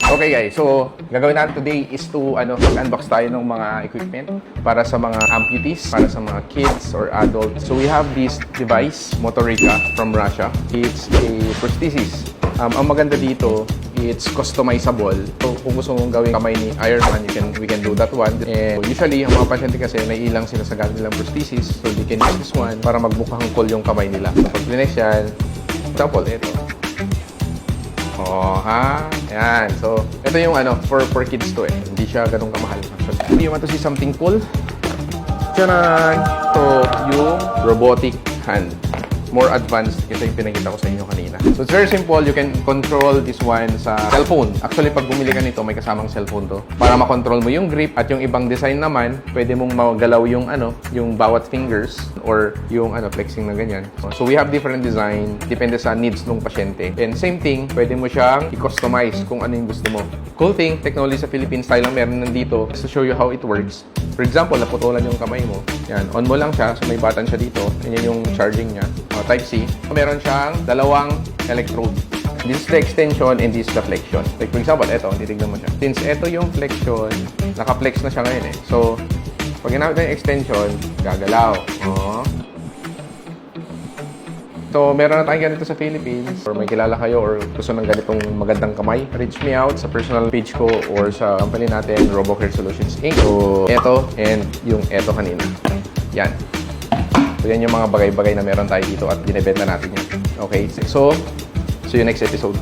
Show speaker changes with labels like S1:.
S1: Okay guys, so gagawin natin today is to mag-unbox tayo ng mga equipment para sa mga amputees, para sa mga kids or adults. So we have this device, Motorica from Russia. It's a prosthesis. Ang maganda dito, it's customizable. So kung gusto mong gawin kamay ni Iron Man, we can do that one. And usually, ang mga pasyente kasi naiilang sila sa gamit nilang prosthesis. So they can use this one para magbukhang cool yung kamay nila. So pag finish yan, example, ito. Oh, ha? Yan. So, ito yung for kids to eh. Hindi siya ganun kamahal. Actually, you want to see something cool? Tcharan! Ito yung robotic hand. More advanced kasi yung pinakita ko sa inyo kanina. So, it's very simple. You can control this one sa cellphone. Actually, pag bumili ka nito, may kasamang cellphone to. Para makontrol mo yung grip at yung ibang design naman, pwede mong magalaw yung yung bawat fingers or yung flexing na ganyan. So, we have different design. Depende sa needs ng pasyente. And same thing, pwede mo siyang i-customize kung ano yung gusto mo. Cool thing, technology sa Philippines tayo lang meron nandito to show you how it works. For example, naputulan yung kamay mo. Yan, on mo lang siya. So, may button siya dito. Yan yung charging niya. Type-C. Meron siyang dalawang electrode. This is the extension and this is the flexion. Like for example, ito, titignan mo siya. Since ito yung flexion, naka-flex na siya ngayon eh. So, pag ginamit na yung extension, gagalaw. Oh. So, meron na tayong ganito sa Philippines. Or may kilala kayo or gusto ng ganitong magandang kamay, reach me out sa personal page ko or sa company natin, RoboCare Solutions Inc. So, ito and yung ito kanina. Yan. So, yan yung mga bagay-bagay na meron tayo dito at binibenta natin yan. Okay? So, see you next episode.